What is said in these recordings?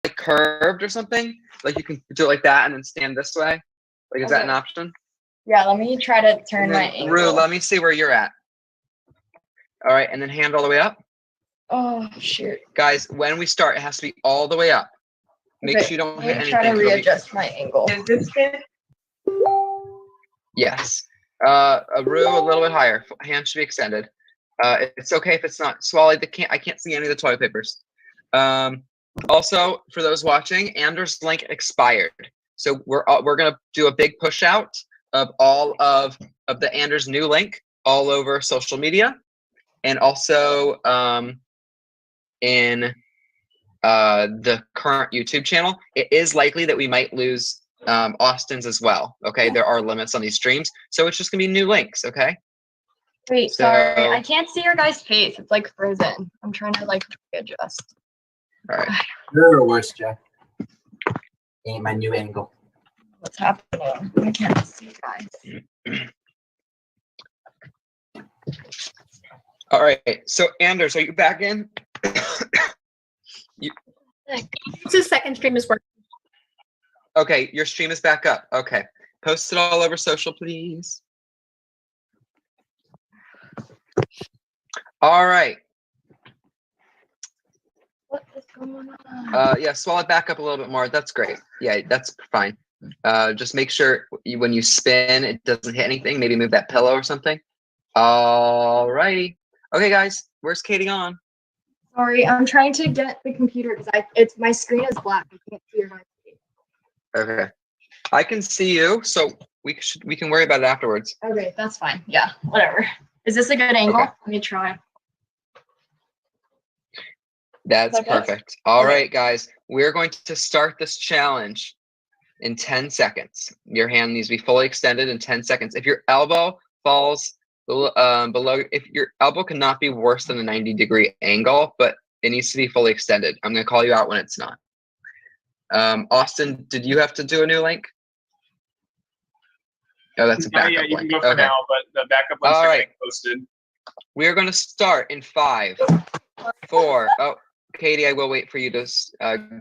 like curved or something? Like you can do it like that and then stand this way? Like, is that an option? Yeah, let me try to turn my angle. Rue, let me see where you're at. All right, and then hand all the way up. Oh, shoot. Guys, when we start, it has to be all the way up. Make sure you don't hit anything. Try to readjust my angle. Is this good? Yes. Rue, a little bit higher. Hand should be extended. It's okay if it's not. Swally, I can't see any of the toilet papers. Also, for those watching, Anders' link expired. So we're gonna do a big push out of all of the Anders new link all over social media, and also in the current YouTube channel. It is likely that we might lose Austin's as well. Okay, there are limits on these streams, so it's just gonna be new links. Okay. Wait, sorry, I can't see your guys' face. It's like frozen. I'm trying to like readjust. All right. You're the worst, Jack. Ain't my new angle. What's happening? I can't see you guys. All right. So Anders, are you back in? It's his second stream is working. Okay, your stream is back up. Okay. Post it all over social, please. All right. What is going on? Yeah, swallow it back up a little bit more. That's great. Yeah, that's fine. Just make sure when you spin, it doesn't hit anything. Maybe move that pillow or something. All righty. Okay, guys, where's Katie on? Sorry, I'm trying to get the computer because my screen is black. I can't see your guys' face. Okay. I can see you, so we can worry about it afterwards. Okay, that's fine. Yeah, whatever. Is this a good angle? Okay. Let me try. That's Okay. perfect. All right, guys, we're going to start this challenge in 10 seconds. Your hand needs to be fully extended in 10 seconds. If your elbow falls below, if your elbow cannot be worse than a 90-degree angle, but it needs to be fully extended. I'm going to call you out when it's not. Austin, did you have to do a new link? Oh, that's a backup Yeah, you link. can go for now, but the backup links are getting posted. We are going to start in 5, 4. Oh, Katie, I will wait for you to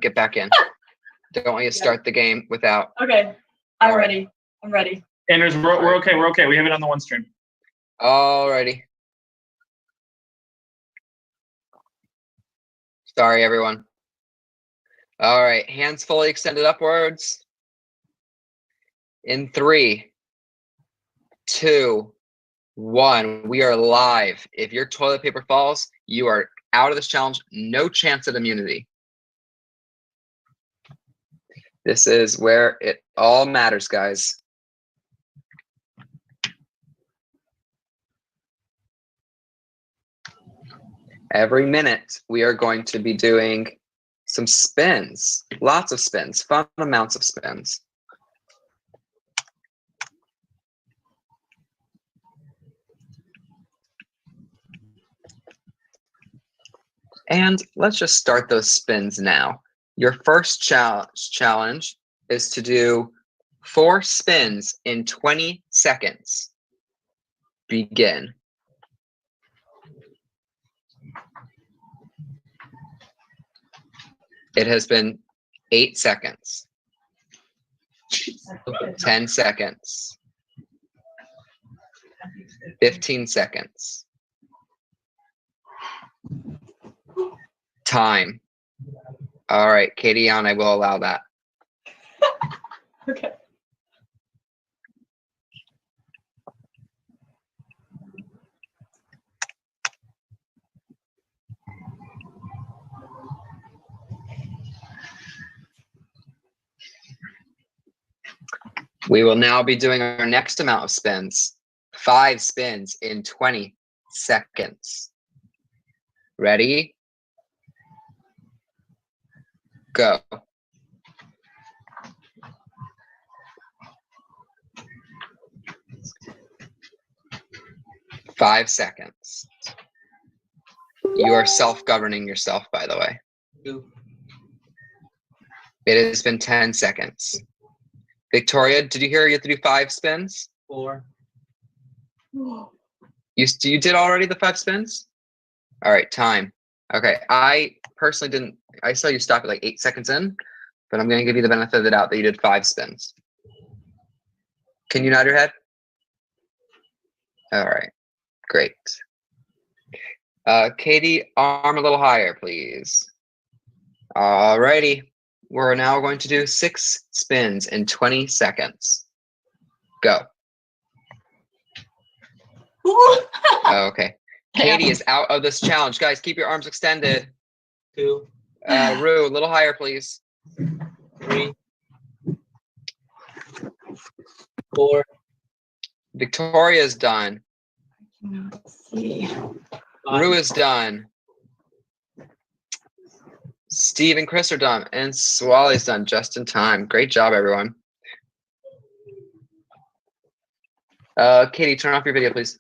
get back in. Don't want you to start the game without. Okay, I'm ready. I'm ready. Anders, we're okay. We're okay. We have it on the one stream. Alrighty. Sorry, everyone. All right, hands fully extended upwards. In 3, 2, 1. We are live. If your toilet paper falls, you are out of this challenge. No chance at immunity. This is where it all matters, guys. Every minute, we are going to be doing some spins, lots of spins, fun amounts of spins. And let's just start those spins now. Your first challenge is to do 4 spins in 20 seconds. Begin. It has been 8 seconds. 10 seconds. 15 seconds. Time. All right, Katie on, I will allow that. Okay. We will now be doing our next amount of spins. 5 spins in 20 seconds. Ready? Go. Five seconds. You are self-governing yourself, by the way. It has been 10 seconds. Victoria, did you hear you have to do 5 spins? 4. You did already the 5 spins? All right, time. Okay, I personally didn't. I saw you stop at like 8 seconds in, but I'm going to give you the benefit of the doubt that you did 5 spins. Can you nod your head? All right, great. Katie, arm a little higher, please. All righty. We're now going to do 6 spins in 20 seconds. Go. Okay. Katie is out of this challenge. Guys, keep your arms extended. 2, Rue, a little higher, please. 3, 4, Victoria's done. Let's see. Rue is done. Steve and Chris are done. And Swally's done just in time. Great job, everyone. Katie, turn off your video, please.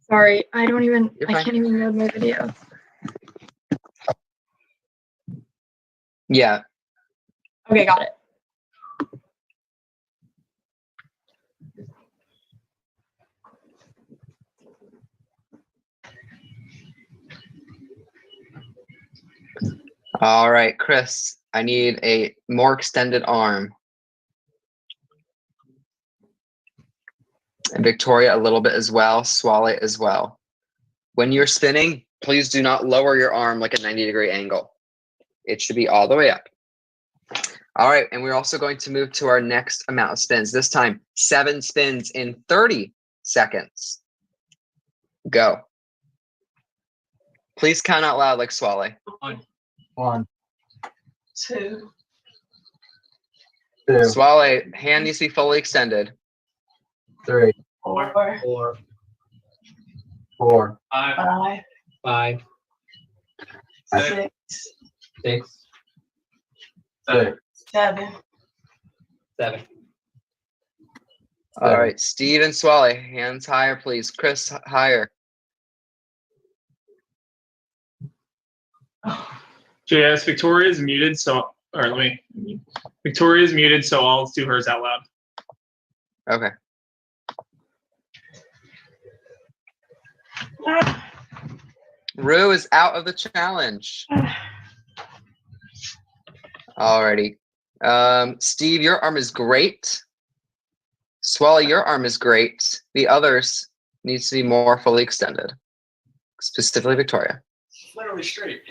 Sorry, I You're fine. can't even load my video. Yeah. Okay, got it. All right, Chris, I need a more extended arm. And Victoria, a little bit as well. Swally as well. When you're spinning, please do not lower your arm like a 90-degree angle. It should be all the way up. All right, and we're also going to move to our next amount of spins. This time, 7 spins in 30 seconds. Go. Please count out loud like Swally. 1, 2, 2, Swally, hand needs to be fully extended. 3, 4, 4, 4, 5, 5, 6, 6, 7. 7. 7. All right, Steve and Swally, hands higher, please. Chris, higher. JS, Victoria's muted, so Victoria's muted, so I'll do hers out loud. Okay. Rue is out of the challenge. Alrighty. Steve, your arm is great. Swally, your arm is great. The others needs to be more fully extended. Specifically Victoria. Literally straight.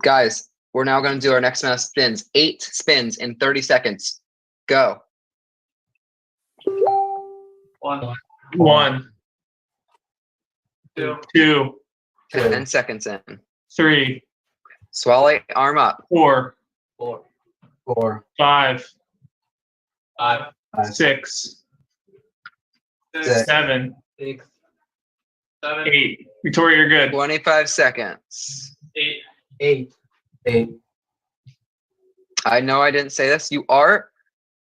Guys, we're now going to do our next amount of spins. 8 spins in 30 seconds. Go. 1, 2, 10 seconds in. 3, Swally, arm up. 4, 4, 5, 5, 6, 6, 7, 6, 8. Victoria, you're good. 25 seconds. 8, 8. I know I didn't say this. You are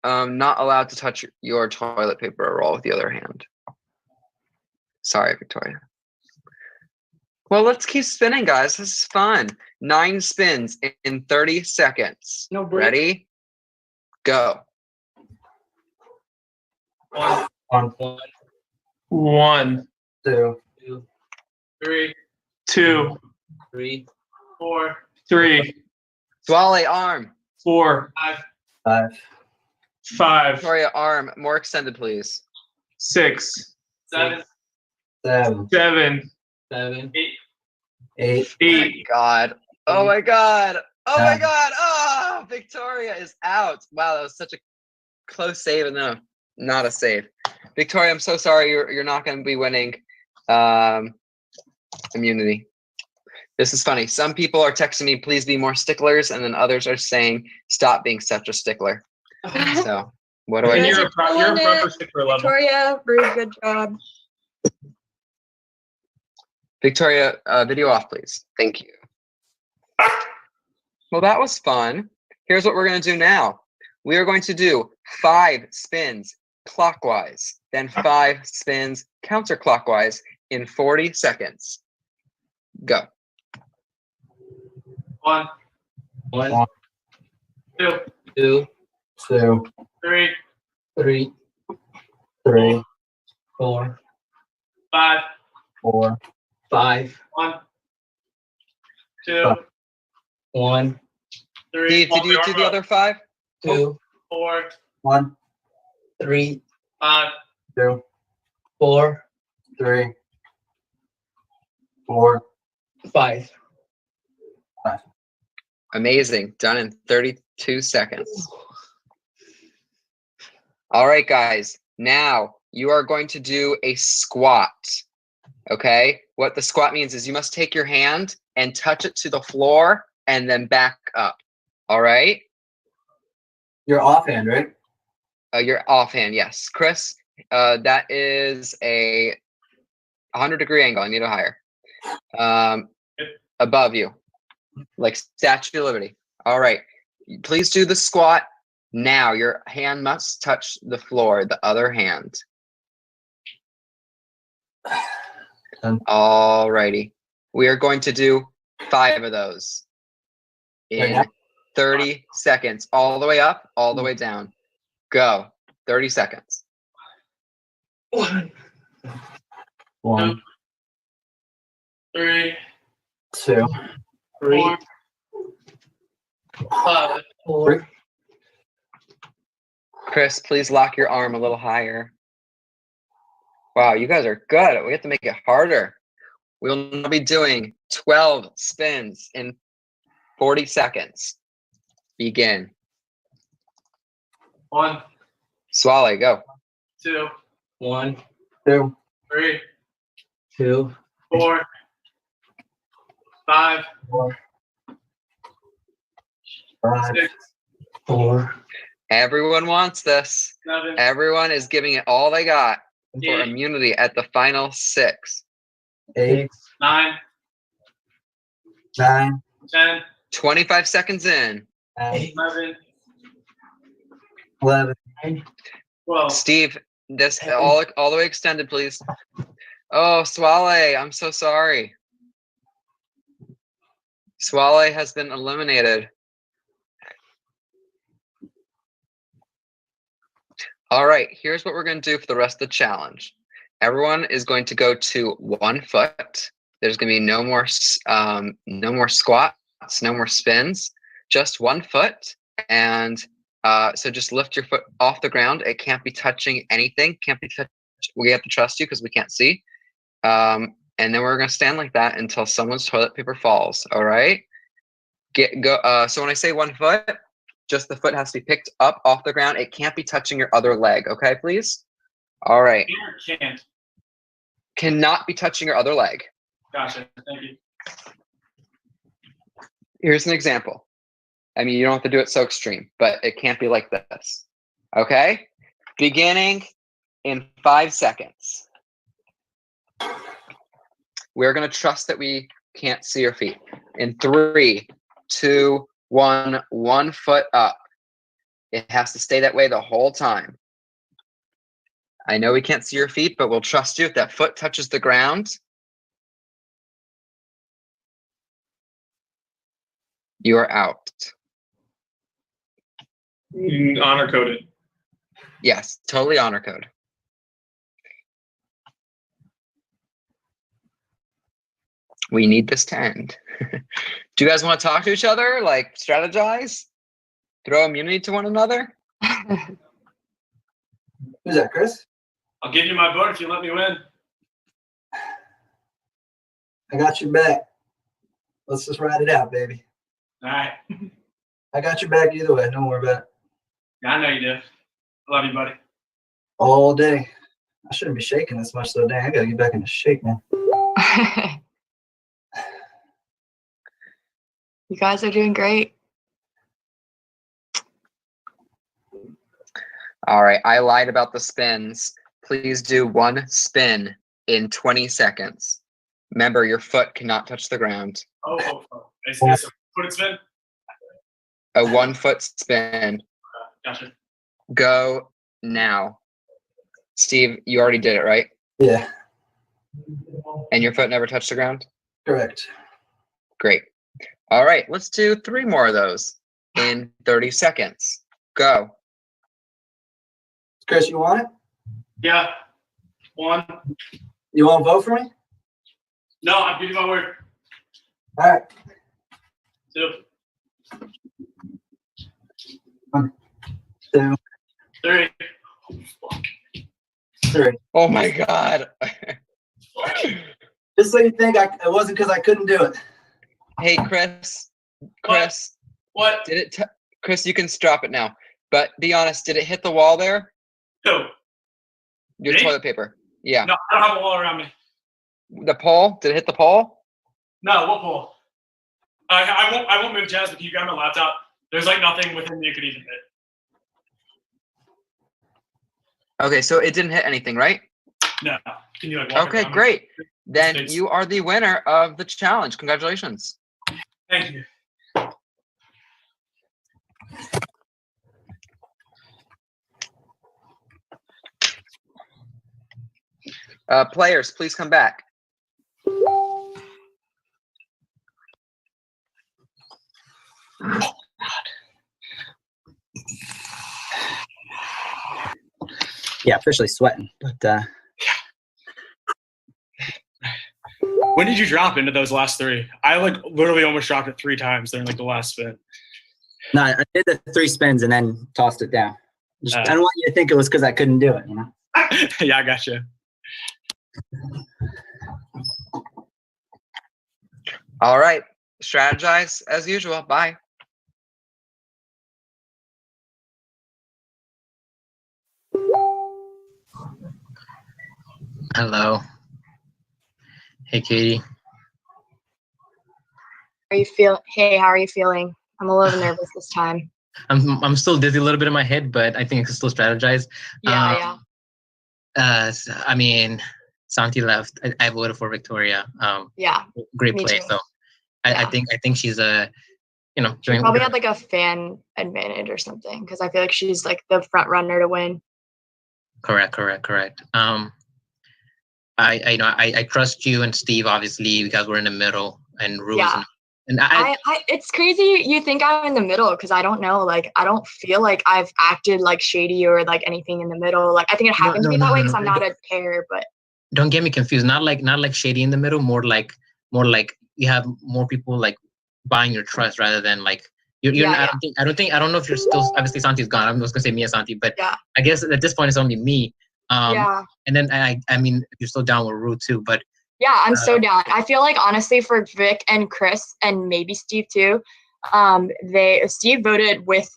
not allowed to touch your toilet paper roll with the other hand. Sorry, Victoria. Well, let's keep spinning, guys. This is fun. 9 spins in 30 seconds. No break. Ready? Go. 1, 1, 2, 3, 2, 3, 4, 3, Swally, arm. 4, 5, 5, Victoria, arm. More extended, please. 6, 7, 7, 7, 8, 8, 8. God. Oh my God. Oh my 9. God. Oh, Victoria is out. Wow, that was such a close save and then not a save. Victoria, I'm so sorry. You're not going to be winning immunity. This is funny. Some people are texting me, please be more sticklers, and then others are saying, stop being such a stickler. So what do I And do? you're a proper stickler level. Victoria, Rue, good job. Victoria, video off, please. Thank you. Well, that was fun. Here's what we're going to do now. We are going to do 5 spins clockwise, then 5 spins counterclockwise in 40 seconds. Go. 1, 1, 2, 2, 2, 3, 3, 3, 4, 5, 4, 5, 1, 2, 1, 3. Steve, did you do the other 5? 2, 4, 1, 3, 5, 2, 4, 3, 4, 5. Amazing. Done in 32 seconds. All right, guys. Now you are going to do a squat. Okay? What the squat means is you must take your hand and touch it to the floor and then back up. All right? You're offhand, right? You're offhand, yes. Chris, that is a 100-degree angle. I need it higher. Above you. Like Statue of Liberty. All right. Please do the squat now. Your hand must touch the floor, the other hand. All righty. We are going to do 5 of those in 30 seconds. All the way up, all the way down. Go. 30 seconds. 1, 1, 3, 2, 4, 5, 4. Chris, please lock your arm a little higher. Wow, you guys are good. We have to make it harder. We'll now be doing 12 spins in 40 seconds. Begin. 1, Swale, go. 2, 1, 2, 3, 2, 4, 5, 4, 5, 6, 4, Everyone wants this. 7, Everyone is giving it all they got for 8, immunity at the final 6. 8, 9, 9, 10, 25 seconds in. 11, 11, 12. Steve, this all the way extended, please. Oh, Swale, I'm so sorry. Swale has been eliminated. All right, here's what we're going to do for the rest of the challenge. Everyone is going to go to 1 foot. There's going to be no more squats, no more spins, just 1 foot. And so just lift your foot off the ground. It can't be touching anything. Can't be touched. We have to trust you because we can't see. And then we're going to stand like that until someone's toilet paper falls. All right. So when I say 1 foot, just the foot has to be picked up off the ground. It can't be touching your other leg. Okay, please. All right. Can't. Cannot be touching your other leg. Gotcha. Thank you. Here's an example. I mean, you don't have to do it so extreme, but it can't be like this. Okay? Beginning in 5 seconds. We're going to trust that we can't see your feet. In 3, 2, 1, 1 foot up. It has to stay that way the whole time. I know we can't see your feet, but we'll trust you if that foot touches the ground. You are out. Honor coded. Yes, totally honor code. We need this to end. Do you guys want to talk to each other? Like strategize? Throw immunity to one another? Who's that, Chris? I'll give you my vote if you let me win. I got your back. Let's just ride it out, baby. All right. I got your back either way. Don't worry about it. Yeah, I know you do. I love you, buddy. All day. I shouldn't be shaking this much though. Dang, I gotta get back into shape, man. You guys are doing great. All right, I lied about the spins. Please do 1 spin in 20 seconds. Remember, your foot cannot touch the ground. Oh. It's put it spin. A 1 foot spin. Gotcha. Go now. Steve, you already did it, right? Yeah, And your foot never touched the ground? correct. Great. All right, let's do 3 more of those in 30 seconds. Go. Chris, you want it? Yeah. 1. You want to vote for me? No, I'll give you my word. All right. 2, 2, 3. 3. Oh my God. Just so you think it wasn't because I couldn't do it. Hey, Chris. Chris, What? did it? Chris, you can stop it now. But be honest, did it hit the wall there? Who? Your Me? toilet paper. Yeah. No, I don't have a wall around me. The pole? Did it hit the pole? No, what pole? I won't move, Jazz, but you grab my laptop. There's like nothing within you could even hit. Okay, so it didn't hit anything, right? No. Can you like walk Okay, around me? great. Then Thanks. you are the winner of the challenge. Congratulations. Thank you. Players, please come back. Yeah, officially sweating. But When did you drop into those last 3? I like literally almost dropped it 3 times during like the last spin. no, I did the 3 spins and then tossed it down. I don't want you to think it was because I couldn't do it, you know? Yeah, I got you. All right. Strategize as usual. Bye. Hello. Hey, Katie. Hey, how are you feeling? I'm a little nervous this time. I'm still dizzy a little bit in my head, but I think I can still strategize. Yeah. I mean, Santi left. I voted for Victoria. Yeah. Great Me play. too. So I think she's She probably had like a fan advantage or something because I feel like she's like the front runner to win. Correct. I trust you and Steve, obviously, because we're in the middle and Rules. Yeah. And it's crazy you think I'm in the middle because I don't know, like I don't feel like I've acted like shady or like anything in the middle. Like I think it happened to me that way because I'm not a pair, but don't get me confused. Not like shady in the middle, more like you have more people like buying your trust rather than like you're I don't know if you're still, obviously Santi's gone. I was gonna say me and Santi, but yeah. I guess at this point it's only me. Yeah. And then I mean you're still down with Rue too, but yeah, I'm so down. I feel like honestly for Vic and Chris and maybe Steve too, Steve voted with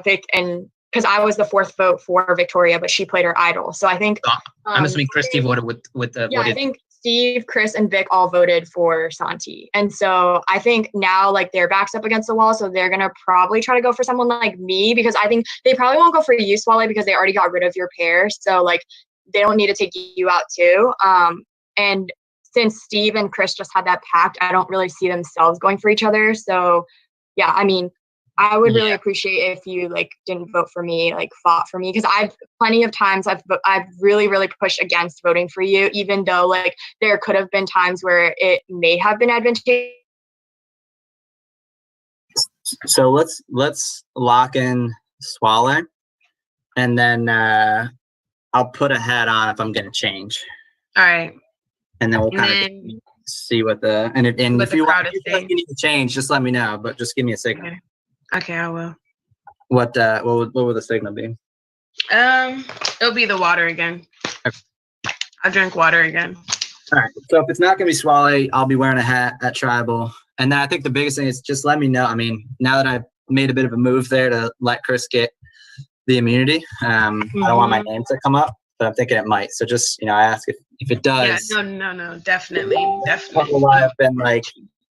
Vic and because I was the 4th vote for Victoria, but she played her idol. So I think I'm assuming Christy voted with I think Steve, Chris, and Vic all voted for Santi. And so I think now like their back's up against the wall, so they're gonna probably try to go for someone like me because I think they probably won't go for you, Swale, because they already got rid of your pair. So like they don't need to take you out too. And since Steve and Chris just had that pact, I don't really see themselves going for each other. So yeah, I mean, I would really appreciate if you like didn't vote for me, like fought for me, because I've plenty of times I've really pushed against voting for you, even though like there could have been times where it may have been advantageous. So let's lock in Swale, and then I'll put a hat on if I'm gonna change. All right. And then we'll kind of see what the and if you want you need to change, just let me know. But just give me a signal. Okay, I will. What will the signal be? It'll be the water again. I'll drink water again. All right. So if it's not gonna be Swale, I'll be wearing a hat at Tribal. And then I think the biggest thing is just let me know. I mean, now that I've made a bit of a move there to let Chris get the immunity, I don't want my name to come up, but I'm thinking it might. So just, I ask if it does. Yeah, no, definitely. I've been like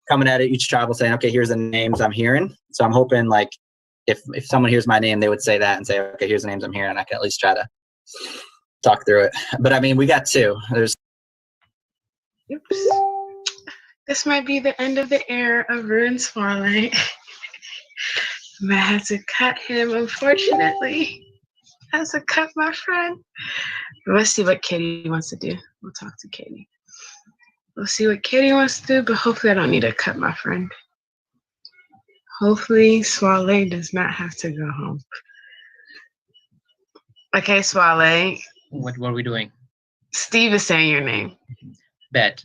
coming at it each Tribal saying, okay, here's the names I'm hearing. So I'm hoping like if someone hears my name, they would say that and say, okay, here's the names I'm hearing. And I can at least try to talk through it. But I mean, we got 2. Oops. This might be the end of the era of Ruin Swale. I had to cut him, unfortunately. I had to cut my friend. Let's see what Katie wants to do. We'll talk to Katie. We'll see what Katie wants to do, but hopefully I don't need to cut my friend. Hopefully Swale does not have to go home. Okay, Swale. What are we doing? Steve is saying your name. Bet.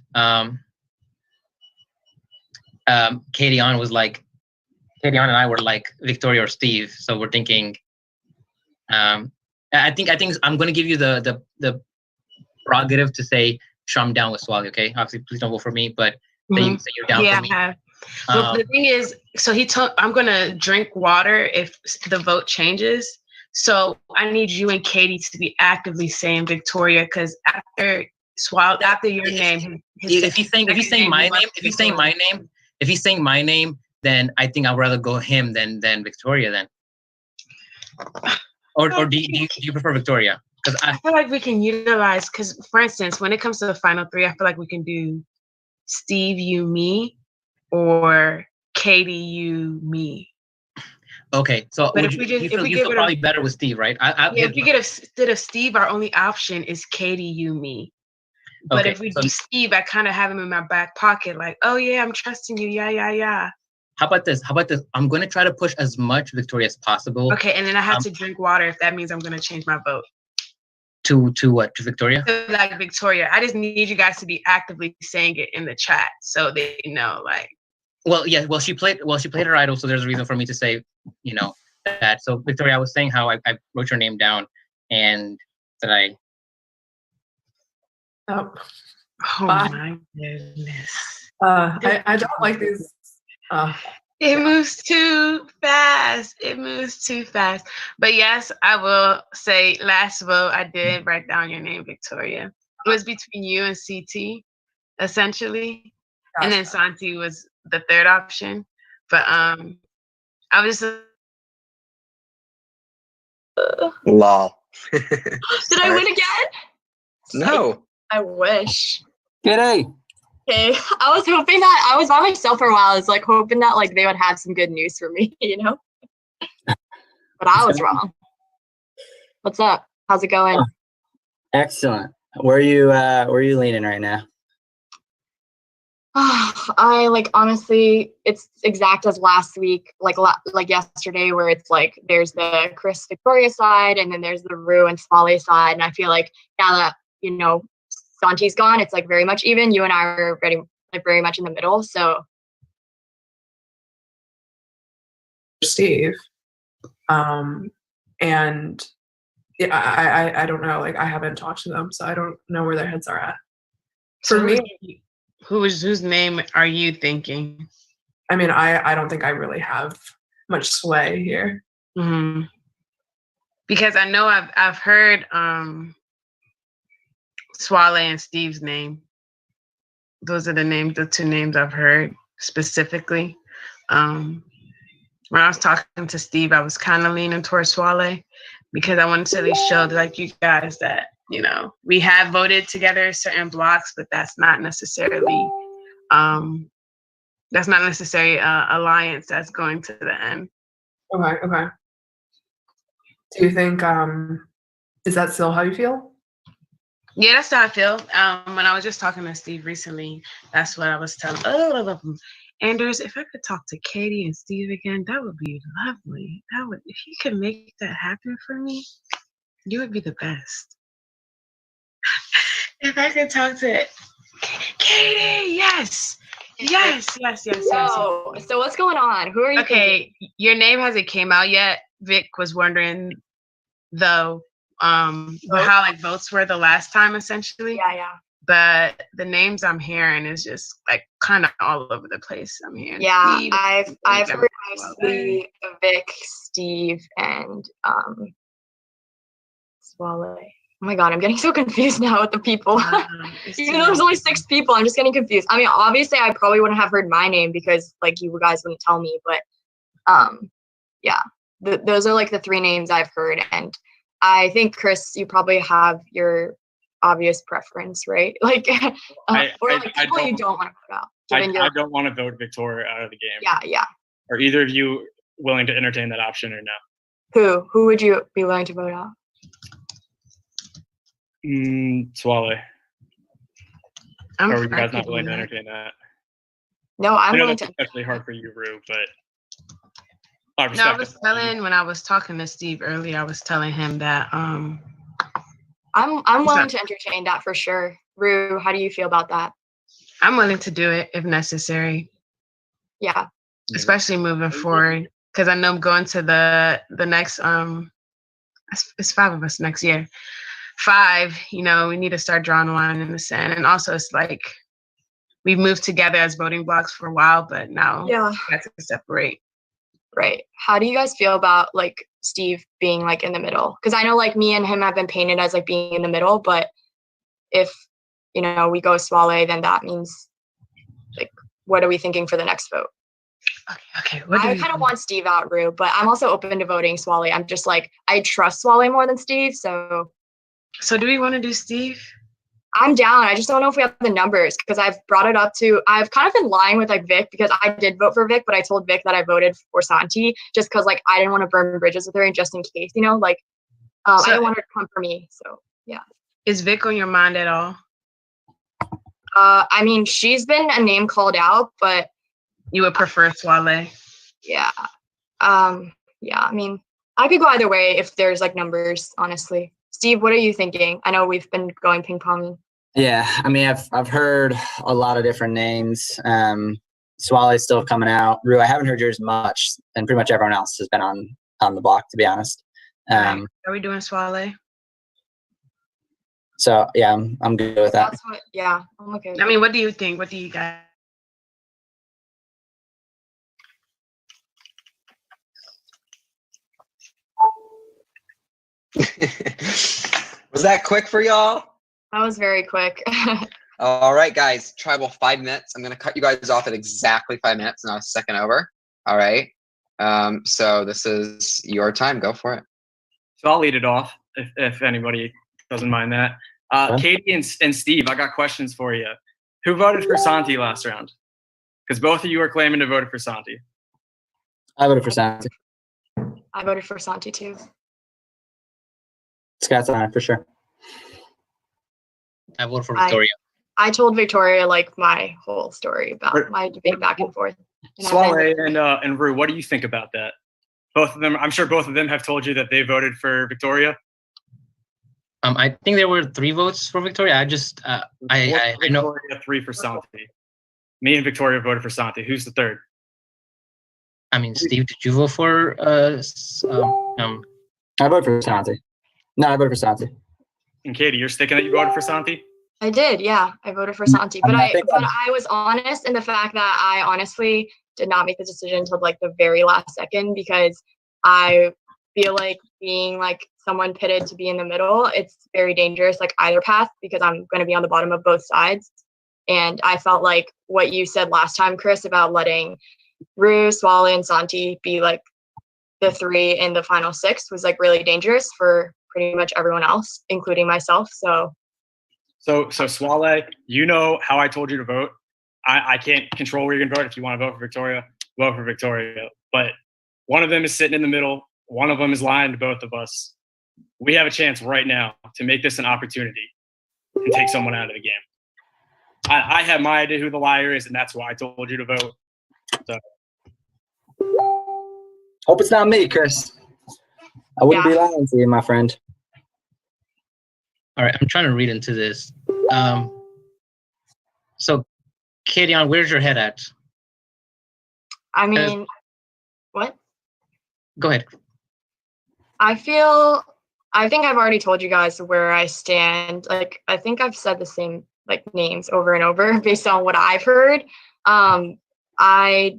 Katie on was like, Katie and I were like Victoria or Steve, so we're thinking. I think I'm going to give you the prerogative to say, "Sure, I'm down with Swally." Okay, obviously, please don't vote for me, but say you're down for me. Yeah. Well, the thing is, so he told I'm going to drink water if the vote changes. So I need you and Katie to be actively saying Victoria, because after your name, if he's saying my name, then I think I'd rather go him than Victoria then. Or do you prefer Victoria? Because I feel like we can utilize, because for instance, when it comes to the final three, I feel like we can do Steve, you, me, or Katie, you, me. Okay, so but you feel probably better with Steve, right? If we get instead of Steve, our only option is Katie, you, me. But okay, if we do Steve, I kind of have him in my back pocket, like, oh yeah, I'm trusting you, yeah. How about this? I'm going to try to push as much Victoria as possible. Okay, and then I have to drink water if that means I'm going to change my vote. To what? To Victoria? To like Victoria. I just need you guys to be actively saying it in the chat so they know, like. Well, yeah. Well, she played her idol, so there's a reason for me to say, that. So Victoria, I was saying how I wrote your name down, and that I. Oh my goodness. I don't like these. It moves too fast. But yes, I will say last vote, I did write down your name, Victoria. It was between you and CT, essentially. Gotcha. And then Santi was the third option. But I was just... Lol. Did I win again? No. I wish. G'day. Okay, I was hoping that I was by myself for a while. I was like hoping that like they would have some good news for me, But I was wrong. What's up? How's it going? Excellent. Where are you leaning right now? I honestly, it's exact as last week, like yesterday, where it's like there's the Chris Victoria side, and then there's the Rue and Swally side, and I feel like now that Santi's gone, it's like very much even. You and I are very much in the middle. So Steve, and yeah, I don't know. Like I haven't talked to them, so I don't know where their heads are at. For me, whose name are you thinking? I mean, I don't think I really have much sway here. Mm-hmm. Because I know I've heard Swally and Steve's name. Those are the two names I've heard specifically. When I was talking to Steve, I was kind of leaning towards Swally because I wanted to at least show you guys that, we have voted together certain blocks, but that's not necessarily alliance that's going to the end. Okay. Do you think, is that still how you feel? Yeah, that's how I feel. When I was just talking to Steve recently, that's what I was telling. Anders, if I could talk to Katie and Steve again, that would be lovely. If you could make that happen for me, you would be the best. If I could talk to Katie, yes. So what's going on? Who are you? Okay, your name hasn't came out yet. Vic was wondering though. How votes were the last time, essentially. Yeah. But the names I'm hearing is just kind of all over the place. I'm hearing. Yeah, Steve, I've heard mostly Vic, Steve, and Swally. Oh my God, I'm getting so confused now with the people. Even though there's only 6 people, I'm just getting confused. I mean, obviously, I probably wouldn't have heard my name because you guys wouldn't tell me. But yeah, those are the 3 names I've heard, and I think, Chris, you probably have your obvious preference, right? People you don't want to vote out. I don't want to vote Victoria out of the game. Yeah. Are either of you willing to entertain that option or no? Who would you be willing to vote out? Swally. Or are you guys not willing to entertain that? No, I'm willing to. It's especially hard for you, Rue, but when I was talking to Steve earlier, I was telling him that I'm willing to entertain that for sure. Rue, how do you feel about that? I'm willing to do it if necessary. Yeah. especially moving forward. Because I know I'm going to the next it's 5 of us next year. 5, we need to start drawing a line in the sand. And also it's like we've moved together as voting blocks for a while, but now we have to separate. Right. How do you guys feel about like Steve being like in the middle? Because I know like me and him have been painted as like being in the middle, but if we go Swale, then that means like what are we thinking for the next vote? Okay. I kind of want Steve out, Rue, but I'm also open to voting Swale. I'm just like I trust Swale more than Steve, so do we want to do Steve? I'm down. I just don't know if we have the numbers because I've brought it up to, I've kind of been lying with like Vic because I did vote for Vic, but I told Vic that I voted for Santi just because like I didn't want to burn bridges with her and just in case, I didn't want her to come for me. So yeah. Is Vic on your mind at all? I mean, she's been a name called out, but you would prefer Swale? Yeah. Yeah. I mean, I could go either way if there's like numbers, honestly. Steve, what are you thinking? I know we've been going ping pong. Yeah, I mean, I've heard a lot of different names. Swale's still coming out. Rue, I haven't heard yours much, and pretty much everyone else has been on the block, to be honest. Are we doing Swale? So yeah, I'm good with that. I'm okay. I mean, what do you think? What do you guys? Was that quick for y'all? That was very quick. All right, guys. Tribal 5 minutes. I'm going to cut you guys off at exactly 5 minutes, not a second over. All right. So this is your time. Go for it. So I'll lead it off if anybody doesn't mind that. Katie and Steve, I got questions for you. Who voted for Santi last round? Because both of you are claiming to vote for Santi. I voted for Santi. I voted for Santi too. Scott's on it for sure. I voted for Victoria. I told Victoria like my whole story about my debate back and forth. Swale and Rue, what do you think about that? Both of them, I'm sure both of them have told you that they voted for Victoria. I think there were 3 votes for Victoria. I just I know Victoria, 3 for Santi. Me and Victoria voted for Santi. Who's the third? I mean, Steve, did you vote for I voted for Santi. No, I voted for Santi. And Katie, you're sticking that you voted for Santi? I did, yeah. I voted for Santi. But I was honest in the fact that I honestly did not make the decision until like the very last second because I feel like being like someone pitted to be in the middle, it's very dangerous, like either path, because I'm going to be on the bottom of both sides. And I felt like what you said last time, Chris, about letting Rue, Swale, and Santi be like the 3 in the final 6 was like really dangerous for pretty much everyone else, including myself. So Swale, you know how I told you to vote. I can't control where you're gonna vote. If you want to vote for Victoria, vote for Victoria. But one of them is sitting in the middle. One of them is lying to both of us. We have a chance right now to make this an opportunity and take someone out of the game. I have my idea who the liar is, and that's why I told you to vote. So. Hope it's not me, Chris. I wouldn't be lying to you, my friend. All right, I'm trying to read into this. So, Katie, where's your head at? I mean, what? Go ahead. I think I've already told you guys where I stand. Like, I think I've said the same like names over and over based on what I've heard. I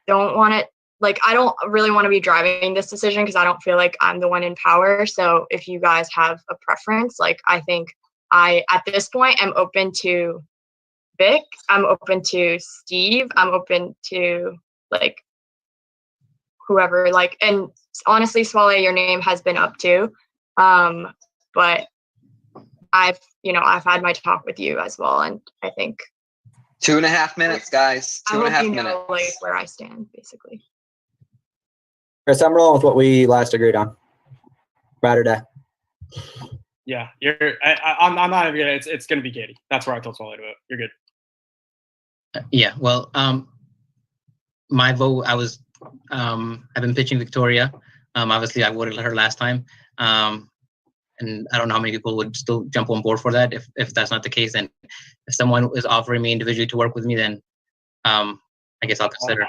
don't want it. Like, I don't really want to be driving this decision because I don't feel like I'm the one in power. So if you guys have a preference, like, I think at this point, am open to Vic. I'm open to Steve. I'm open to, like, whoever. Like, and honestly, Swale, your name has been up too. But I've had my talk with you as well. And I think 2.5 minutes, guys. 2.5 minutes. Like, where I stand, basically. Chris, I'm rolling with what we last agreed on. Ride or die. Yeah, I'm not even gonna. It's gonna be Katie. That's where I told Swale to vote. You're good. Yeah. Well, my vote. I've been pitching Victoria. Obviously, I voted her last time. And I don't know how many people would still jump on board for that. If that's not the case, then if someone is offering me individually to work with me, then I guess I'll consider.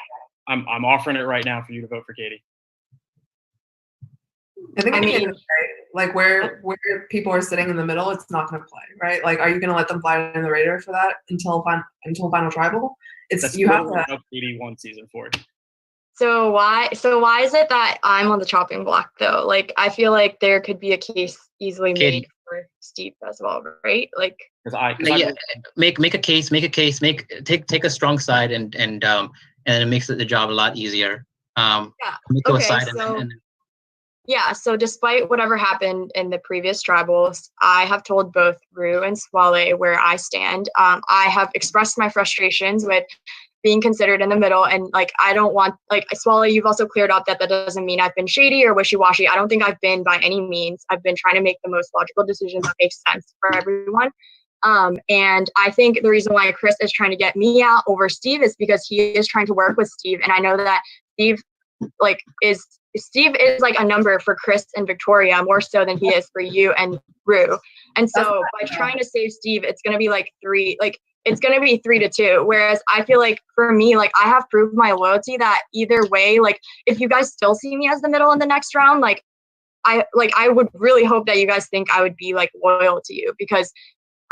I'm offering it right now for you to vote for Katie. I think I at the end mean- of the day, like where people are sitting in the middle, it's not going to play, right? Like, are you going to let them fly in the radar for that until final tribal? That's You have literally to. what Katie won season 4. So why is it that I'm on the chopping block though? Like I feel like there could be a case easily Katie. made for Steve as well, right? Like Yeah, make a case, take a strong side and it makes the job a lot easier. Commit to a okay, side so- and Yeah, so despite whatever happened in the previous tribals, I have told both Rue and Swale where I stand. I have expressed my frustrations with being considered in the middle, and like I don't want, like Swale, you've also cleared up that doesn't mean I've been shady or wishy-washy. I don't think I've been by any means. I've been trying to make the most logical decisions that make sense for everyone. And I think the reason why Chris is trying to get me out over Steve is because he is trying to work with Steve, and I know that Steve is like a number for Chris and Victoria more so than he is for you and Rue. And so by trying to save Steve, it's going to be like 3-2. Whereas I feel like for me, like I have proved my loyalty that either way, like if you guys still see me as the middle in the next round, like I would really hope that you guys think I would be like loyal to you, because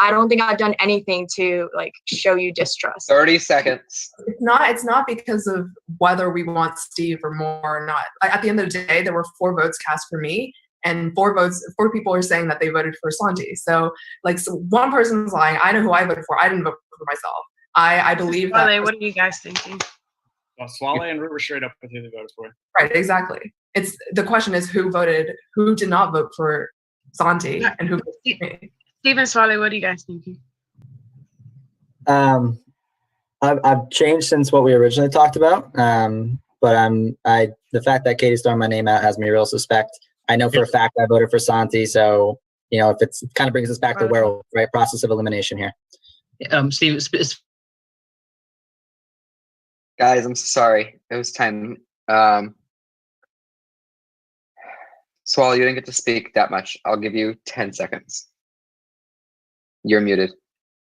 I don't think I've done anything to like show you distrust. 30 seconds. It's not because of whether we want Steve or more or not. Like, at the end of the day, there were 4 votes cast for me, and 4 people are saying that they voted for Santi. So like, so one person's lying. I know who I voted for. I didn't vote for myself. I believe that. Swale, what are you guys thinking? Well, Swale and Root were straight up with who they voted for. Right, exactly. It's the question is who did not vote for Santi, and who voted for me. Steve and Swale, what are you guys thinking? I've changed since what we originally talked about. But the fact that Katie's throwing my name out has me real suspect. I know for a fact I voted for Santi, so if it kind of brings us back to werewolf, right? Process of elimination here. Steve, Guys, I'm sorry. It was time. Swallow, you didn't get to speak that much. I'll give you 10 seconds. You're muted.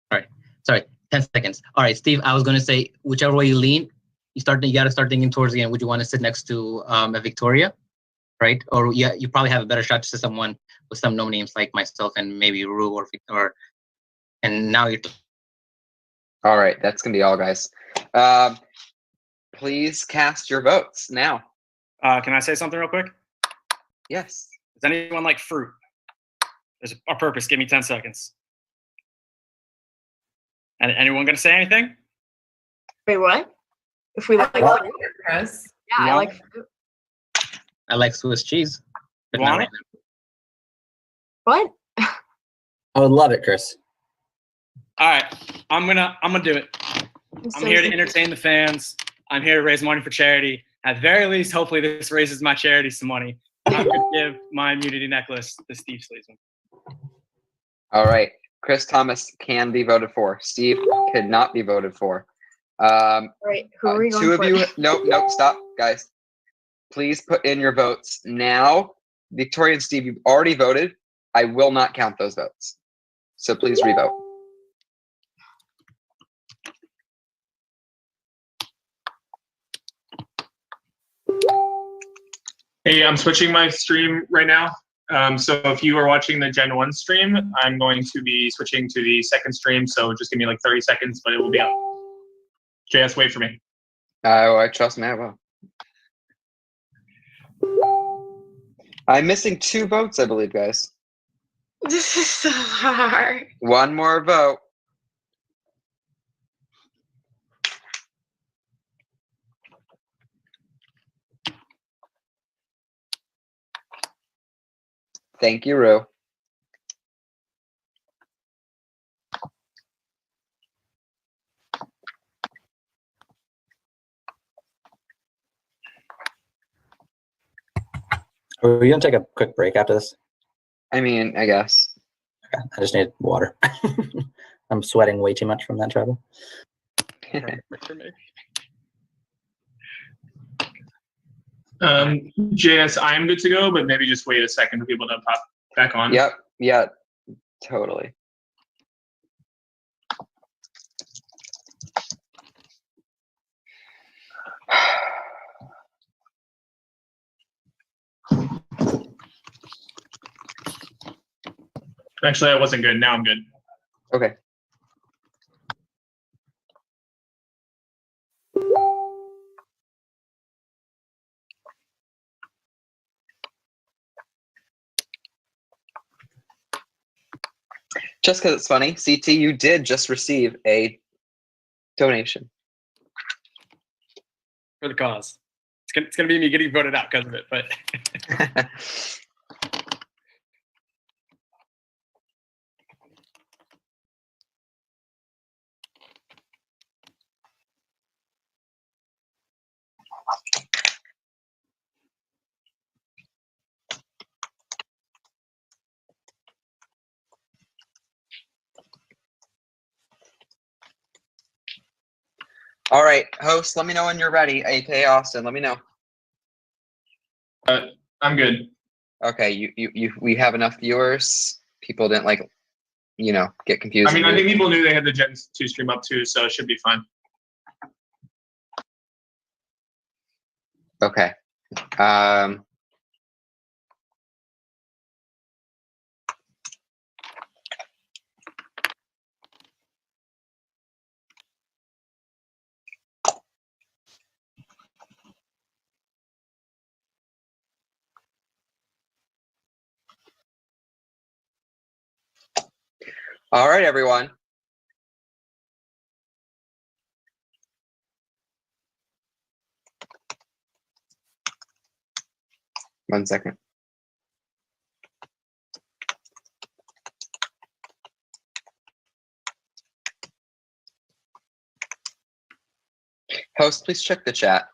All right. Sorry. 10 seconds. All right, Steve, I was going to say, whichever way you lean, you got to start thinking towards the end. Would you want to sit next to a Victoria, right? Or you probably have a better shot to sit someone with some no names like myself and maybe Rue or and now you're. All right, that's going to be all, guys. Please cast your votes now. Can I say something real quick? Yes. Does anyone like fruit? There's a purpose. Give me 10 seconds. And anyone going to say anything? Wait, what? If we like What? fruit? Chris. Yeah, I like fruit. I like Swiss cheese. But You not want right it? What? I would love it, Chris. All right, I'm gonna do it. I'm here to entertain the fans. I'm here to raise money for charity. At the very least, hopefully this raises my charity some money. I'm gonna give my immunity necklace to Steve Sleesman. All right. Chris Thomas can be voted for. Steve could not be voted for. All right, who are we going 2 of for? you. Nope. Stop, guys. Please put in your votes now. Victoria and Steve, you've already voted. I will not count those votes. So please revote. Hey, I'm switching my stream right now. So if you are watching the Gen 1 stream, I'm going to be switching to the second stream. So just give me like 30 seconds, but it will be up. JS, wait for me. I trust me, I will. I'm missing 2 votes, I believe, guys. This is so hard. 1 more vote. Thank you, Rue. Are we going to take a quick break after this? I mean, I guess. Okay, I just need water. I'm sweating way too much from that travel. JS, I'm good to go, but maybe just wait a second for people to pop back on. Yep. Yeah, totally. Actually, I wasn't good. Now I'm good. Okay. Just because it's funny, CT, you did just receive a donation. For the cause. It's gonna be me getting voted out because of it, but All right, host, let me know when you're ready. aka Austin, let me know. I'm good. Okay, we have enough viewers. People didn't get confused. I mean, I think people knew they had the Gen 2 stream up too, so it should be fine. Okay. All right, everyone. One second. Host, please check the chat.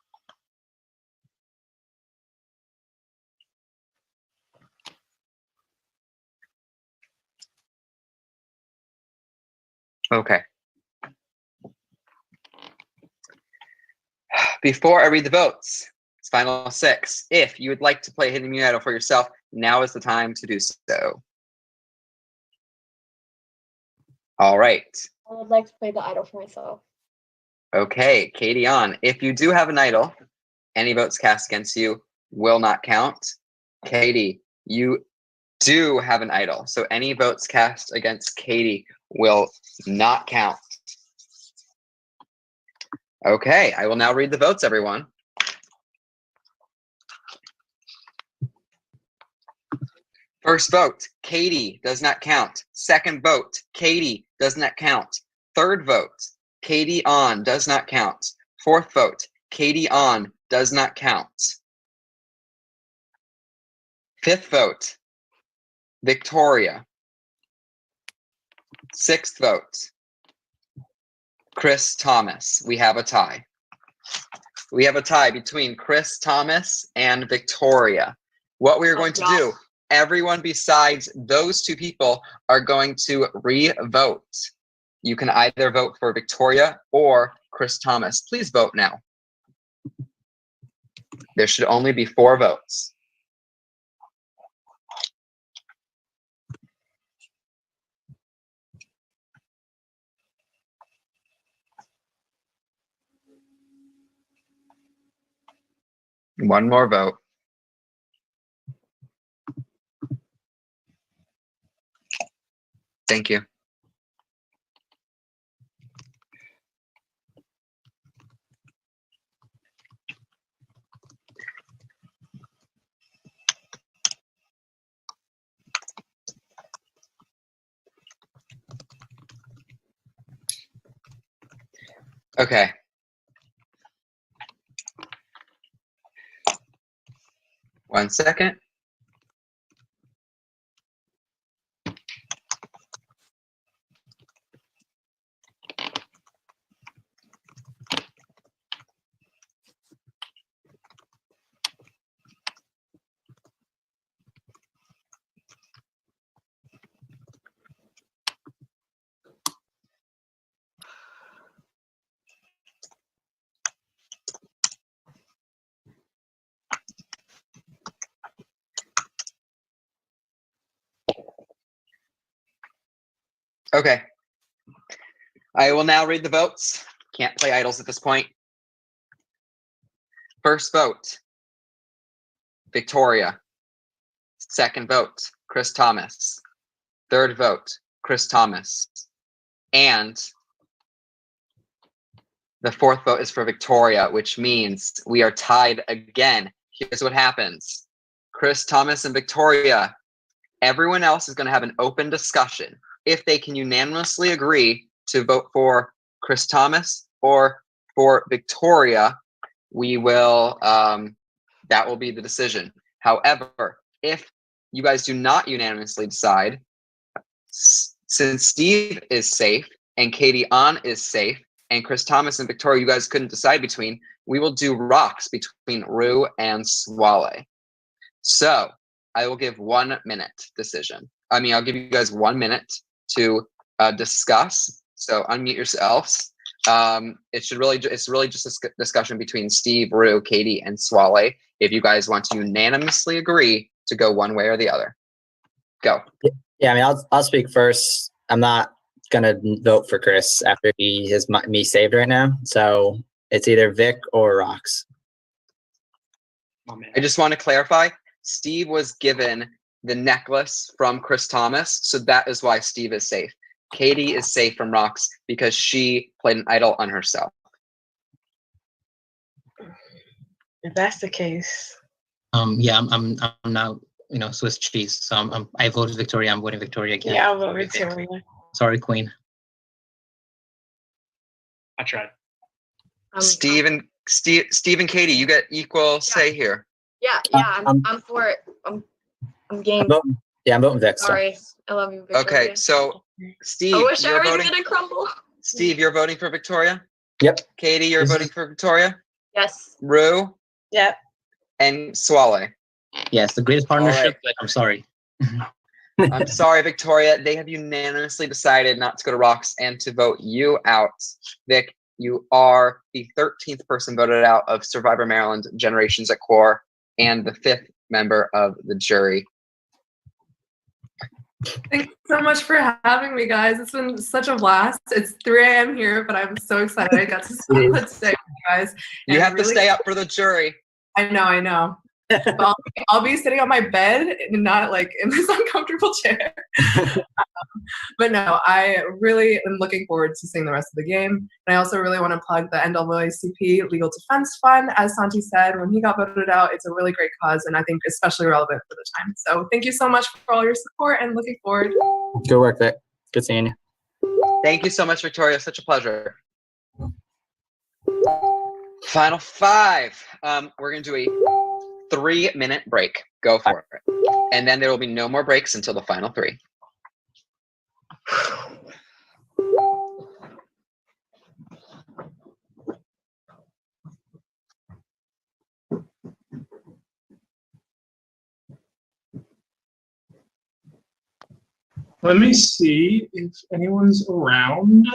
Okay. Before I read the votes, it's final 6. If you would like to play Hidden Immunity Idol for yourself, now is the time to do so. All right. I would like to play the idol for myself. Okay, Katie on. If you do have an idol, any votes cast against you will not count. Katie, you do have an idol, so any votes cast against Katie will not count. Okay, I will now read the votes, everyone. First vote, Katie does not count. Second vote, Katie does not count. Third vote, Katie on does not count. Fourth vote, Katie on does not count. Fifth vote, Victoria. Sixth vote, Chris Thomas. We have a tie. We have a tie between Chris Thomas and Victoria. What we are going to do, everyone besides those two people are going to re-vote. You can either vote for Victoria or Chris Thomas. Please vote now. There should only be 4 votes. One more vote. Thank you. Okay. One second. Okay. I will now read the votes. Can't play idols at this point. First vote, Victoria. Second vote, Chris Thomas. Third vote, Chris Thomas. And the fourth vote is for Victoria, which means we are tied again. Here's what happens. Chris Thomas and Victoria, everyone else is going to have an open discussion. If they can unanimously agree to vote for Chris Thomas or for Victoria, we will, that will be the decision. However, if you guys do not unanimously decide, since Steve is safe and Katie An is safe and Chris Thomas and Victoria, you guys couldn't decide between, we will do rocks between Rue and Swale. So I will give 1 minute decision. I'll give you guys 1 minute to discuss. So unmute yourselves. It's really just a discussion between Steve, Rue, Katie, and Swale. If you guys want to unanimously agree to go one way or the other, go. Yeah, I'll speak first. I'm not gonna vote for Chris after he has me saved right now. So it's either Vic or Rocks. Oh, man. I just want to clarify. Steve was given the necklace from Chris Thomas, so that is why Steve is safe. Katie is safe from Rocks because she played an idol on herself. If that's the case. Yeah, I'm now, Swiss cheese. So I voted Victoria. I'm voting Victoria again. Yeah, I'll vote Victoria. Sorry, Queen. I tried. Steve and Katie, you get equal say here. Yeah, I'm for it. I'm game. I'm voting Vic. Sorry, I love you, Victoria. Okay, so Steve, I wish you're I was voting. gonna crumble. Steve, you're voting for Victoria. Yep. Katie, you're voting for Victoria. Yes. Rue Yep. and Swale. Yes, the greatest partnership, right. but I'm sorry. I'm sorry, Victoria. They have unanimously decided not to go to Rocks and to vote you out. Vic, you are the 13th person voted out of Survivor Maryland Generations at Quar and the 5th member of the jury. Thanks so much for having me, guys. It's been such a blast. It's 3 a.m. here, but I'm so excited I got to spend the day with you guys. You And have to stay up for the jury. I know. But I'll be sitting on my bed and not like in this uncomfortable chair. But no, I really am looking forward to seeing the rest of the game. And I also really want to plug the NAACP Legal Defense Fund. As Santi said, when he got voted out, it's a really great cause and I think especially relevant for the time. So thank you so much for all your support and looking forward. Good work, Vic. Good seeing you. Thank you so much, Victoria. Such a pleasure. Final 5. We're going to do a 3-minute break. Go for it. And then there will be no more breaks until the final 3. Let me see if anyone's around.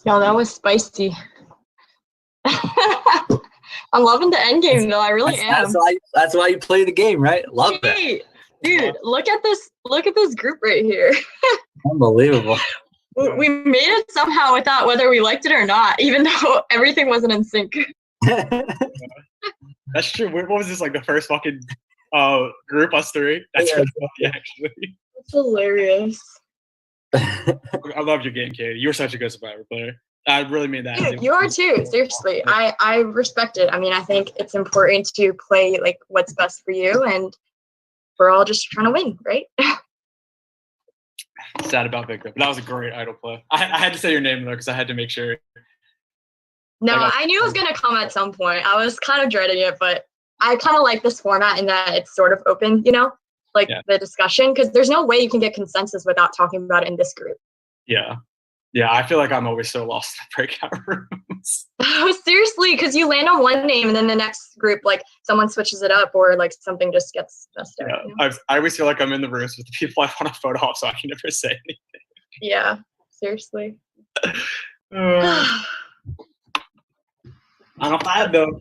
Yo, that was spicy. I'm loving the end game though. I really am. That's why you play the game, right? Love that. Hey, dude, look at this group right here. Unbelievable. We made it somehow without whether we liked it or not, even though everything wasn't in sync. That's true. What was this, like the first fucking group, us three? That's really funny, actually. It's hilarious. I love your game, Katie. You were such a good Survivor player. I really mean that. Dude, you are too. Seriously, I respect it. I mean, I think it's important to play like what's best for you, and we're all just trying to win, right? Sad about Victor, but that was a great idol play. I had to say your name though because I had to make sure. No, I knew it was gonna come at some point. I was kind of dreading it, but I kind of like this format in that it's sort of open, the discussion, because there's no way you can get consensus without talking about it in this group. Yeah. Yeah, I feel like I'm always so lost in breakout rooms. Seriously, because you land on one name and then the next group, like someone switches it up or like something just gets messed up. Yeah, I always feel like I'm in the rooms with the people I want to photo off, so I can never say anything. Yeah, seriously. On a 5 though.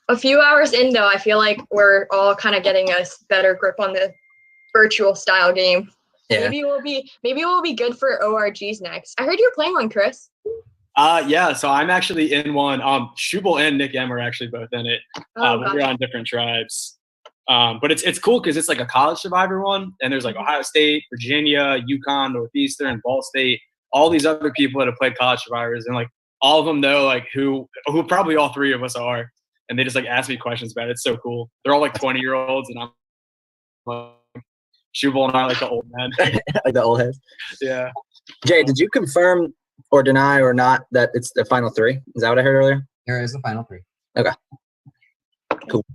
A few hours in though, I feel like we're all kind of getting a better grip on the virtual style game. Yeah. Maybe we'll be good for ORGs next. I heard you're playing one, Chris. Yeah, so I'm actually in one. Schuble and Nick M are actually both in it. We're on different tribes. But it's cool because it's like a college Survivor one, and there's like Ohio State, Virginia, UConn, Northeastern, Ball State, all these other people that have played college Survivors, and like all of them know like who probably all three of us are, and they just like ask me questions about it. It's so cool. They're all like 20-year-olds, and I'm like, Schuble and I like the old men. Like the old heads. Yeah. Jay, did you confirm or deny or not that it's the final 3? Is that what I heard earlier? There is the final 3. Okay. Cool.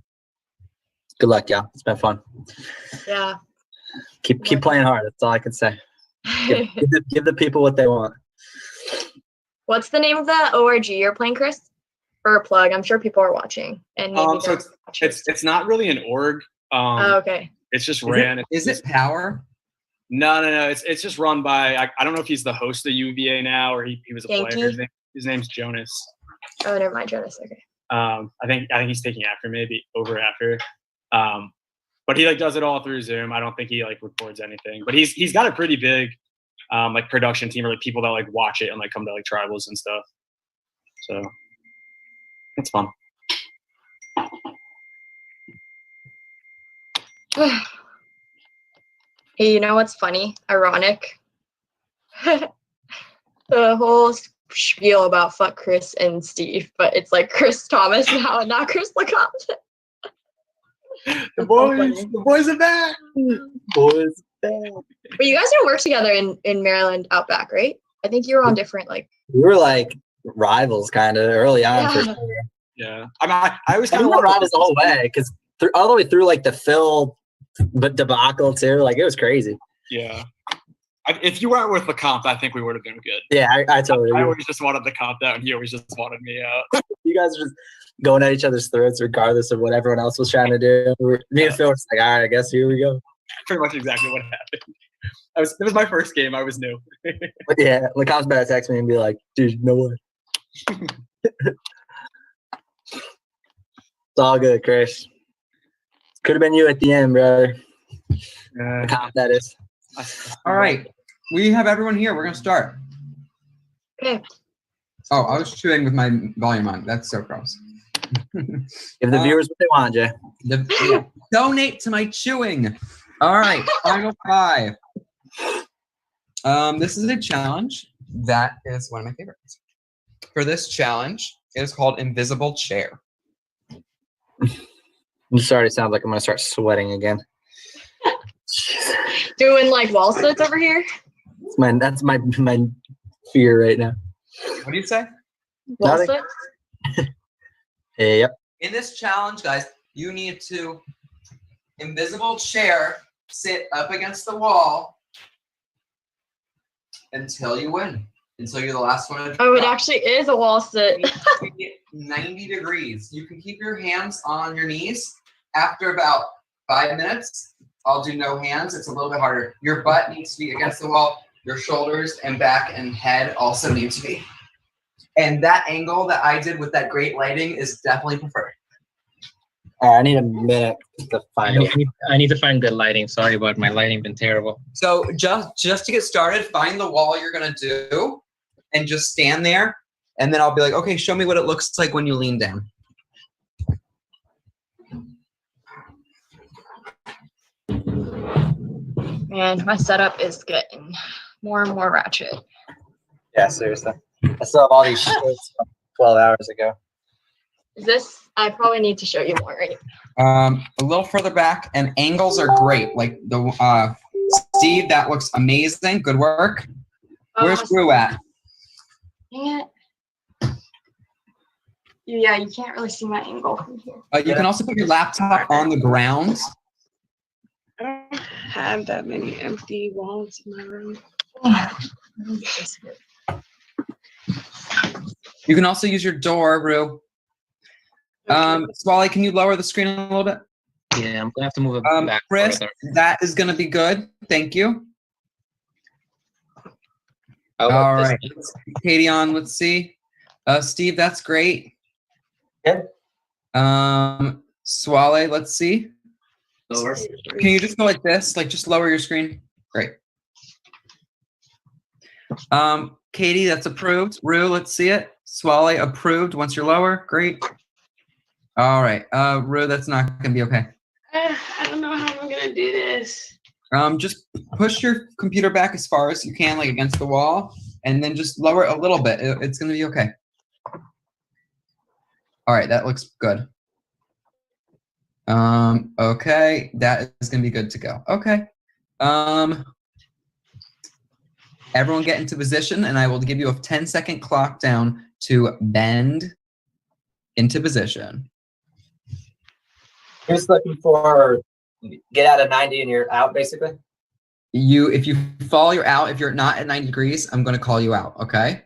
Good luck, y'all. It's been fun. Yeah. Keep playing hard. That's all I can say. Give the people what they want. What's the name of the ORG you're playing, Chris? For a plug, I'm sure people are watching. And maybe so it's not really an org. Okay. It's just ran. Is it Power? No. It's just run by. I don't know if he's the host of UVA now or he was a player. His name's Jonas. Oh, never mind, Jonas. Okay. I think he's taking over after. But he like does it all through Zoom. I don't think he like records anything. But he's got a pretty big like production team or like people that like watch it and like come to like tribals and stuff. So it's fun. Hey, you know what's funny? Ironic. The whole spiel about fuck Chris and Steve, but it's like Chris Thomas now and not Chris LeCompte. The boys are back. Boys back. But you guys didn't work together in Maryland Outback, right? I think you were on different like. We were like rivals kind of early on. Yeah. For sure. Yeah. I always kind of rivals the whole way because all the way through like the Phil debacle too. Like it was crazy. Yeah. If you weren't with LeCompte, I think we would have been good. Yeah, I totally agree. I always just wanted LeCompte out, and he always just wanted me out. You guys are just going at each other's throats regardless of what everyone else was trying to do. Me and Phil were like, all right, I guess here we go. Pretty much exactly what happened. It was my first game. I was new. But yeah, LeCompte's better text me and be like, dude, no way. It's all good, Chris. Could have been you at the end, brother. LeCompte, that is. All right. We have everyone here. We're going to start. Okay. Oh, I was chewing with my volume on. That's so gross. Give the viewers what they want, Jay. Donate to my chewing. All right. Final 5. This is a challenge that is one of my favorites. For this challenge, it is called Invisible Chair. I'm sorry. It sounds like I'm going to start sweating again. Doing like wall sits over here. That's my fear right now. What do you say? Wall sits? Yep. In this challenge, guys, you need to invisible chair sit up against the wall until you win. Until you're the last one to Oh, it actually is a wall sit. You get 90 degrees. You can keep your hands on your knees. After about 5 minutes, I'll do no hands. It's a little bit harder. Your butt needs to be against the wall. Your shoulders and back and head also need to be. And that angle that I did with that great lighting is definitely preferred. I need a minute to find it. I need to find good lighting. Sorry about my lighting been terrible. So just to get started, find the wall you're gonna do and just stand there. And then I'll be like, okay, show me what it looks like when you lean down. And my setup is getting more and more ratchet. Yeah, seriously. I still have all these shirts from 12 hours ago. Is this, I probably need to show you more, right? A little further back, and angles are great. Like the Steve, that looks amazing. Good work. Where's Rue at? Dang it. Yeah, you can't really see my angle from here. You can also put your laptop on the ground. I don't have that many empty walls in my room. You can also use your door, Rue. Swally, can you lower the screen a little bit? Yeah, I'm gonna have to move it back. Chris, further. that is gonna be good. Thank you. How about All this right, Katie on. Let's see. Steve, that's great. Good. Swale, let's see. Lower. Can you just go like this? Like just lower your screen. Great. Katie, that's approved. Rue, let's see it. Swale, approved. Once you're lower, great. All right. Rue, that's not gonna be okay. I don't know how I'm gonna do this. Just push your computer back as far as you can, like against the wall, and then just lower it a little bit. It's gonna be okay. All right, that looks good. Okay, that is gonna be good to go. Okay. Everyone get into position, and I will give you a 10-second clock down to bend into position. You're just looking for get out of 90 and you're out, basically? If you fall, you're out. If you're not at 90 degrees, I'm gonna call you out, okay?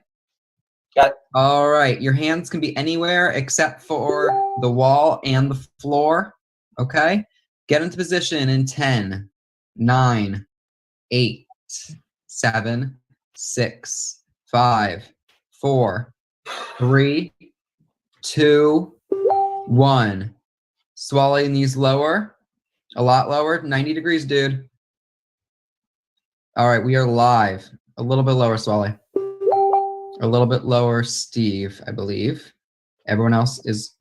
Got it. All right, your hands can be anywhere except for the wall and the floor, okay? Get into position in 10, 9, 8, 7, 6, 5, 4, 3, 2, 1. Swallowing these lower, a lot lower, 90 degrees, dude. All right, we are live. A little bit lower, Swally. A little bit lower, Steve, I believe. Everyone else is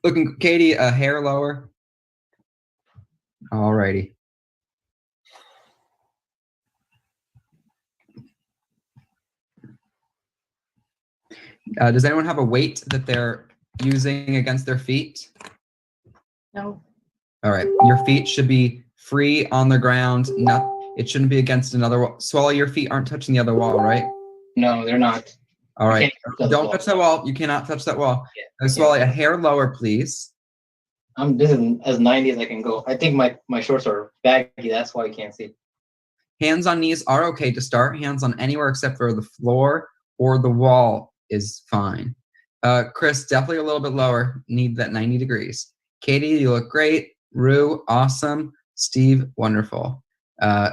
looking, Katie, a hair lower. All righty. Does anyone have a weight that they're using against their feet? No. All right, your feet should be free on the ground. It shouldn't be against another wall. Swallow, your feet aren't touching the other wall, right? No, they're not. All right, Don't don't touch that wall. You cannot touch that wall. Yeah, Swallow, a hair lower, please. This is as 90 as I can go. I think my shorts are baggy. That's why I can't see. Hands on knees are okay to start. Hands on anywhere except for the floor or the wall is fine. Chris, definitely a little bit lower. Need that 90 degrees. Katie, you look great. Rue, awesome. Steve, wonderful.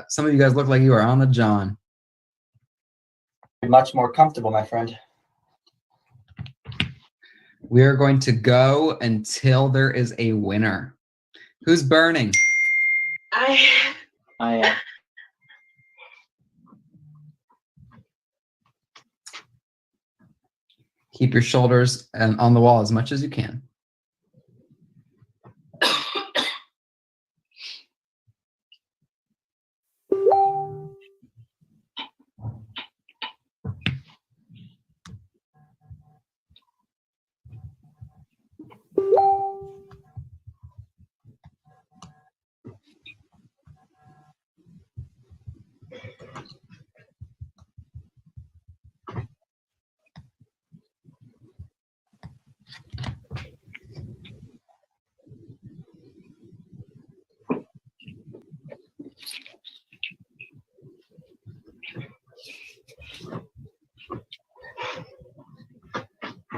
Some of you guys look like you are on the John. Much more comfortable, my friend. We are going to go until there is a winner. Who's burning? I am. Keep your shoulders on the wall as much as you can.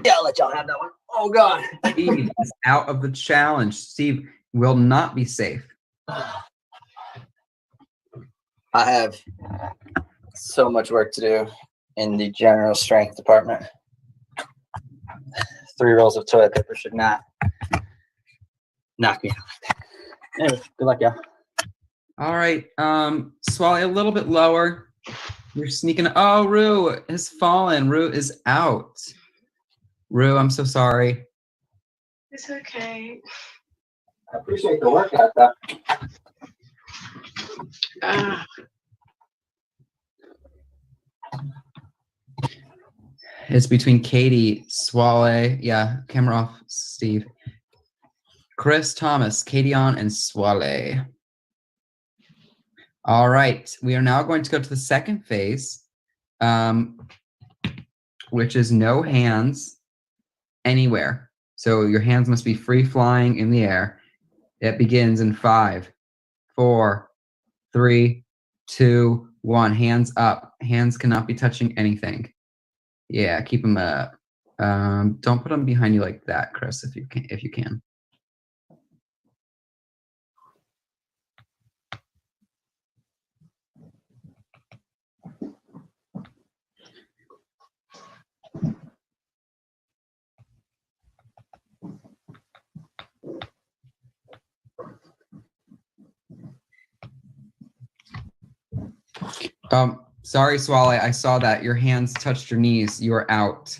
Yeah, I'll let y'all have that one. Oh, God. Steve is out of the challenge. Steve will not be safe. I have So much work to do in the general strength department. 3 rolls of toilet paper should not knock me out. Anyway, good luck, y'all. All right. Swally a little bit lower. You're sneaking. Oh, Rue has fallen. Rue is out. Rue, I'm so sorry. It's okay. I appreciate the workout, though. It's between Katie, Swale. Yeah, camera off, Steve. Chris, Thomas, Katie on, and Swale. All right. We are now going to go to the second phase, which is no hands anywhere. So your hands must be free flying in the air. It begins in 5, 4, 3, 2, 1. Hands up. Hands cannot be touching anything. Yeah, keep them up. Don't put them behind you like that, Chris, if you can. Sorry, Swale, I saw that. Your hands touched your knees. You are out.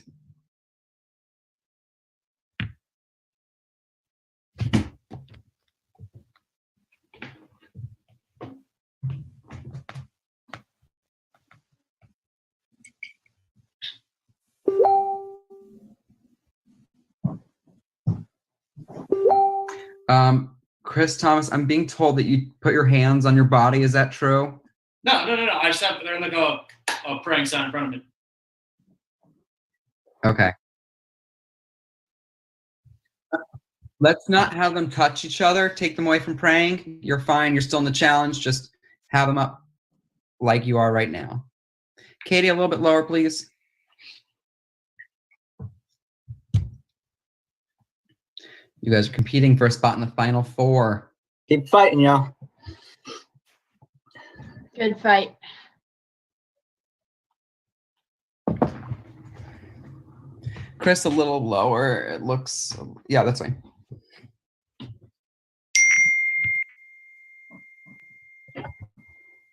Chris Thomas, I'm being told that you put your hands on your body. Is that true? No. I just have they're like a praying sign in front of me. Okay. Let's not have them touch each other. Take them away from praying. You're fine. You're still in the challenge. Just have them up like you are right now. Katie, a little bit lower, please. You guys are competing for a spot in the final 4. Keep fighting, y'all. Good fight. Chris, a little lower. It looks, yeah, that's fine.